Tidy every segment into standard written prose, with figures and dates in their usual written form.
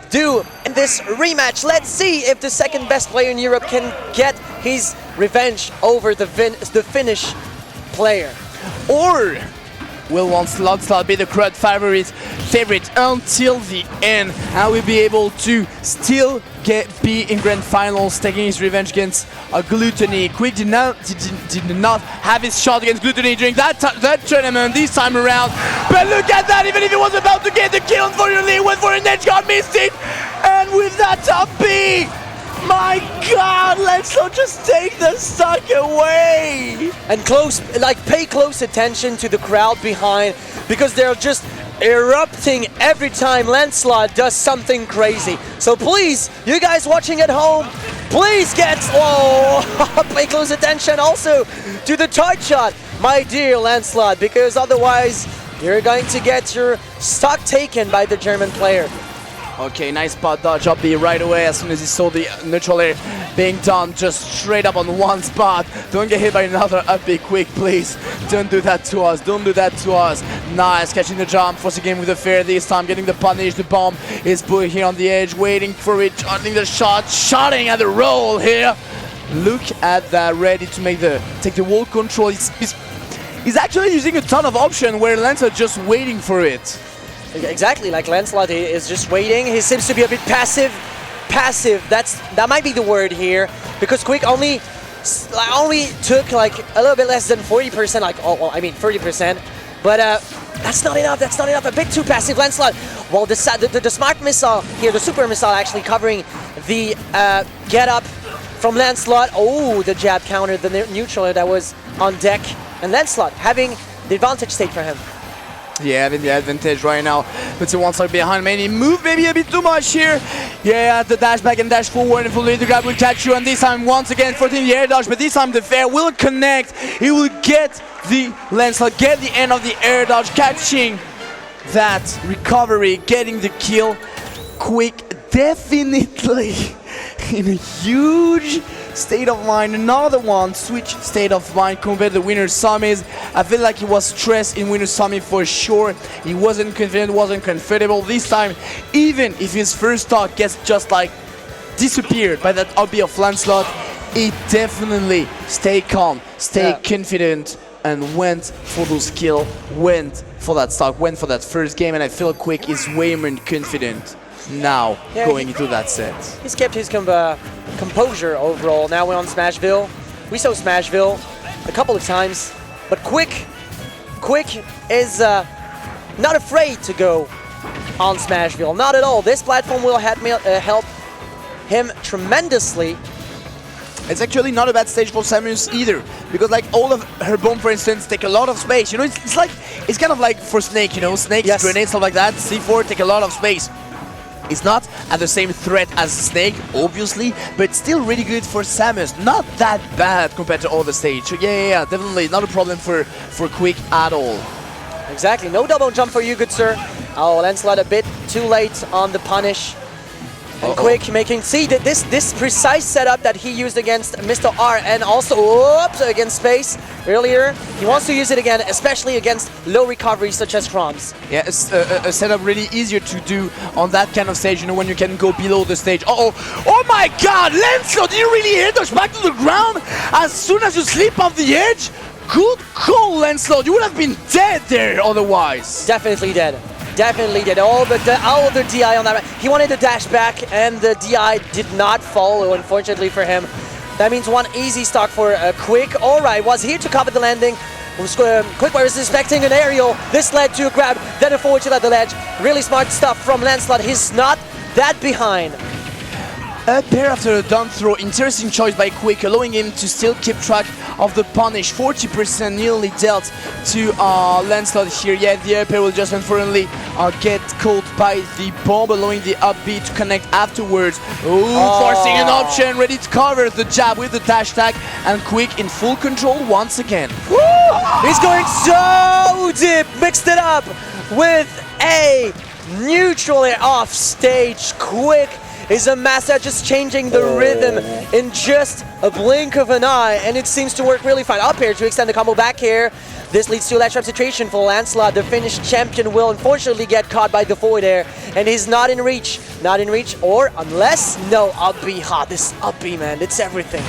do in this rematch. Let's see if the second best player in Europe can get his revenge over the Finnish player. Or will Lancelot be the crowd favorite until the end, and will be able to still be in grand finals, taking his revenge against Gluttony. quiK did not have his shot against Gluttony during that tournament this time around. But look at that, even if he was about to get the kill, unfortunately it went for an edge guard, missed it, and with that top B, my God, Lancelot just take the stock away. And pay close attention to the crowd behind, because they're just erupting every time Lancelot does something crazy. So please, you guys watching at home, please pay close attention also to the tight shot, my dear Lancelot, because otherwise you're going to get your stock taken by the German player. Okay, nice spot dodge up B right away as soon as he saw the neutral air being done, just straight up on one spot. Don't get hit by another up B quick, please. Don't do that to us, don't do that to us. Nice, catching the jump, forcing him with a fair this time, getting the punish. The bomb is put here on the edge, waiting for it, charging the shot, shooting at the roll here. Look at that, ready to take the wall control. He's actually using a ton of options where Lancelot just waiting for it. Exactly, like Lancelot is just waiting. He seems to be a bit passive. That might be the word here, because quiK only took like a little bit less than 40%, 30%. But that's not enough. That's not enough. A bit too passive, Lancelot. Well, the smart missile here, the super missile, actually covering the get up from Lancelot. Oh, the jab countered the neutral that was on deck, and Lancelot having the advantage state for him. Yeah, having the advantage right now. Puts it one side behind, maybe move maybe a bit too much here. Yeah, the dash back and dash forward, and fully the grab will catch you, and this time once again 14 the air dodge, but this time the fair will connect. He will get the Lancelot, get the end of the air dodge, catching that recovery, getting the kill. quiK definitely in a huge state of mind, another one switch state of mind compared to winner Samus. I feel like he was stressed in winner Samus for sure. He wasn't confident, wasn't comfortable. This time, even if his first stock gets just like disappeared by that RB of Lancelot, he definitely stayed calm, stayed confident, and went for those kills, went for that stock, went for that first game, and I feel quiK is way more confident now going into that set. He's kept his composure overall. Now we're on Smashville. We saw Smashville a couple of times, but quiK is not afraid to go on Smashville. Not at all. This platform will help him tremendously. It's actually not a bad stage for Samus either, because like all of her bomb, for instance, take a lot of space. You know, it's kind of like for Snake. You know, Snakes, grenades, stuff like that. C4 take a lot of space. It's not at the same threat as Snake, obviously, but still really good for Samus. Not that bad compared to all the stage. So yeah, definitely not a problem for quiK at all. Exactly, no double jump for you, good sir. Oh, Lancelot a bit too late on the punish. And quiK making, see that this precise setup that he used against Mr. R and also against Space earlier, he wants to use it again, especially against low recovery such as Chrom's. Yeah, it's a setup really easier to do on that kind of stage, you know, when you can go below the stage. Oh my God, Lancelot, you really hit us back to the ground as soon as you slip off the edge? Good call, Lancelot, you would have been dead there otherwise. Definitely dead. Definitely did. All the DI on that. He wanted to dash back, and the DI did not follow, unfortunately for him. That means one easy stock for quiK. All right, was here to cover the landing. quiK was expecting an aerial. This led to a grab, then a forward to the ledge. Really smart stuff from Lancelot. He's not that behind. Up there after a down throw, interesting choice by quiK, allowing him to still keep track of the punish. 40% nearly dealt to Lancelot here. Yeah, the up air will just unfortunately get caught by the bomb, allowing the up B to connect afterwards. Forcing an option, ready to cover the jab with the dash tag, and quiK in full control once again. Woo! He's going so deep, mixed it up with a neutral air off stage. quiK is a master, just changing the rhythm in just a blink of an eye, and it seems to work really fine. Up here to extend the combo back here. This leads to a latch trap situation for Lancelot. The Finnish champion will unfortunately get caught by the forward air, and he's not in reach. Not in reach, or unless, no, up B. This up B, man, it's everything.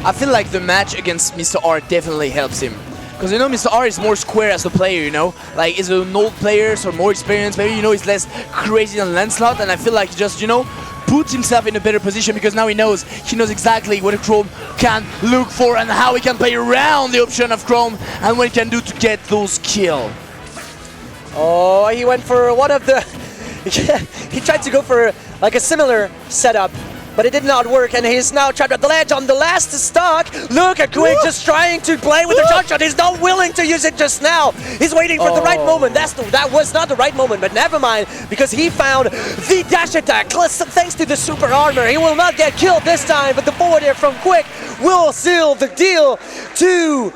I feel like the match against Mr. R definitely helps him. Because, you know, Mr. R is more square as a player, you know? Like, he's an old player, so more experienced. Maybe, you know, he's less crazy than Lancelot. And I feel like he just, you know, puts himself in a better position because now he knows exactly what Chrom can look for and how he can play around the option of Chrom and what he can do to get those kills. Oh, he went for one of the... he tried to go for, like, a similar setup, but it did not work, and he's now trapped at the ledge on the ast stock. Look at quiK just trying to play with the jump shot. He's not willing to use it just now. He's waiting for the right moment. That was not the right moment, but never mind, because he found the dash attack. Thanks to the super armor, he will not get killed this time, but the forward air from quiK will seal the deal to...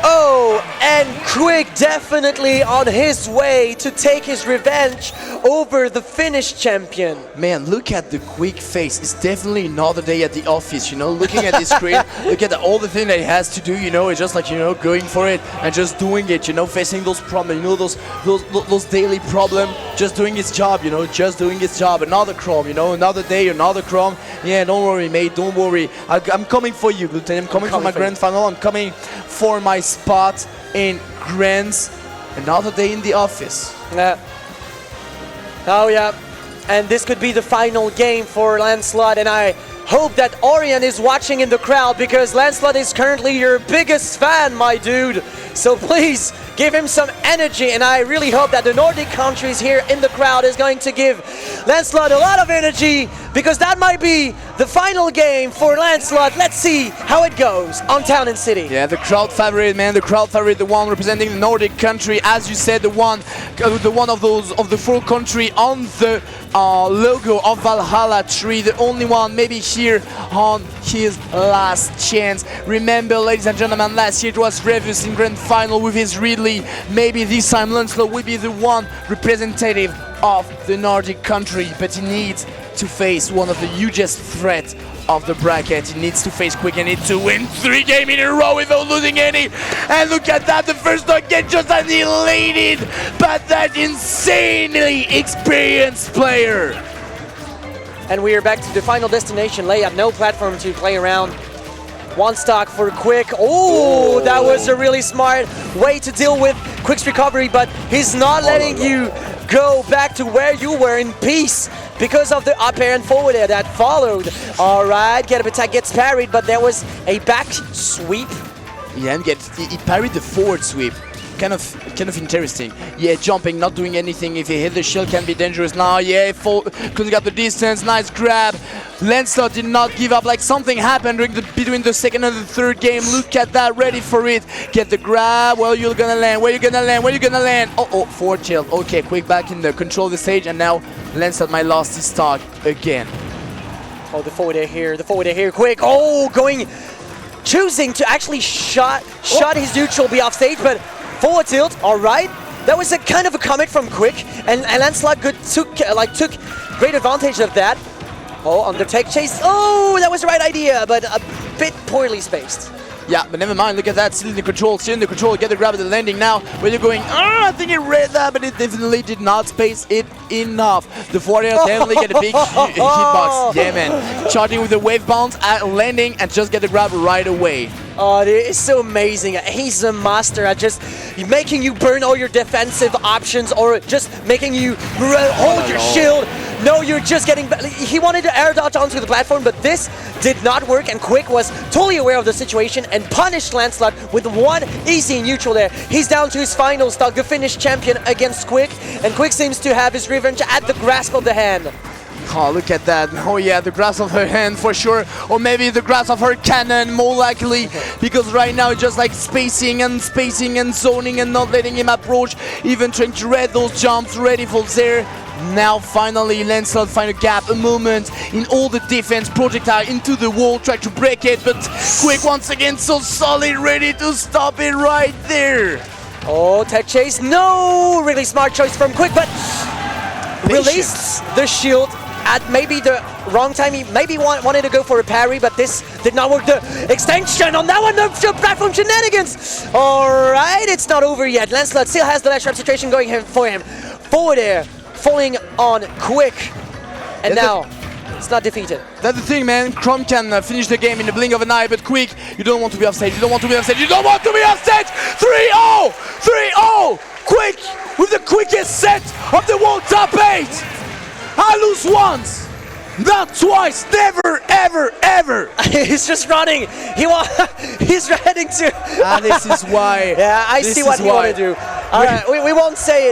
Oh, and quiK definitely on his way to take his revenge over the Finnish champion. Man, look at the quiK face. It's definitely another day at the office, you know, looking at this screen, look at all the thing that he has to do, you know, it's just like, you know, going for it and just doing it, you know, facing those problems, you know, those daily problems, just doing his job, you know, just doing his job. Another Chrom, you know, another day, another Chrom. Yeah, don't worry, mate, don't worry. I'm coming for you, Lieutenant. I'm coming for my grand final. I'm coming for my spot in Grands. Another day in the office. Oh yeah, and this could be the final game for Lancelot, and I hope that Orion is watching in the crowd because Lancelot is currently your biggest fan, my dude. So please give him some energy, and I really hope that the Nordic countries here in the crowd is going to give Lancelot a lot of energy because that might be the final game for Lancelot. Let's see how it goes on Town and City. Yeah, the crowd favorite, man, the crowd favorite, the one representing the Nordic country, as you said, the one of those of the full country on the logo of Valhalla 3, the only one maybe here on his last chance. Remember, ladies and gentlemen, last year it was Revis in grand final with his Ridley. Maybe this time Lancelot will be the one representative of the Nordic country, but he needs to face one of the hugest threats of the bracket. He needs to face quiK and need to win 3 games in a row without losing any. And look at that, the first dog gets just annihilated by that insanely experienced player. And we are back to the final destination layout. No platform to play around. One stock for quiK. Oh, that was a really smart way to deal with quiK's recovery, but he's not letting you go back to where you were in peace because of the up air and forward air that followed. All right, get up attack gets parried, but there was a back sweep. Yeah, and he parried the forward sweep. Kind of interesting. Yeah, jumping, not doing anything. If he hit the shield, can be dangerous. Now, yeah, couldn't get the distance. Nice grab. Lancelot did not give up. Like something happened between the second and the third game. Look at that, ready for it. Get the grab. Well, you're gonna land. Where you gonna land? Where you gonna land? Oh, forward shield. Okay, quiK back in the control of the stage, and now Lancelot might lost his stock again. Oh, the forward air here. The forward air here. quiK. Oh, choosing to actually shot his neutral, be off stage, but. Forward tilt, all right. That was a kind of a comic from quiK, and Lancelot took great advantage of that. Oh, on the tech chase. Oh, that was the right idea, but a bit poorly spaced. Yeah, but never mind. Look at that. Still in the control. Get the grab at the landing now. Where you're going. I think it read that, but it definitely did not space it enough. The forward air definitely get a big hitbox. Yeah, man. Charging with the wave bounce at landing and just get the grab right away. Oh, it's so amazing. He's a master at just making you burn all your defensive options or just making you hold your shield. No, you're just getting... He wanted to air dodge onto the platform, but this did not work, and quiK was totally aware of the situation and punished Lancelot with one easy neutral there. He's down to his final stock, the Finnish champion against quiK, and quiK seems to have his revenge at the grasp of the hand. Oh, look at that. Oh yeah, the grasp of her hand for sure. Or maybe the grasp of her cannon, more likely. Because right now it's just like spacing and zoning and not letting him approach. Even trying to read those jumps, ready for there. Now finally Lancelot find a gap, a moment in all the defense, projectile into the wall, try to break it, but quiK once again so solid, ready to stop it right there. Oh, tech chase, no! Really smart choice from quiK, but released the shield at maybe the wrong time. He maybe wanted to go for a parry, but this did not work. The extension on that one, the platform shenanigans. All right, it's not over yet. Lancelot still has the ledge trap situation going for him. Forward air, falling on quick. And now, it's not defeated. That's the thing, man. Chrom can finish the game in the blink of an eye, but quick, you don't want to be off stage. You don't want to be off stage. You don't want to be off stage. 3-0! 3-0! quiK with the quickest set of the world top 8. I lose once, not twice, never, ever, ever. He's just running. He's heading to. This is why. Yeah, I see what you want to do. All right, we won't say it.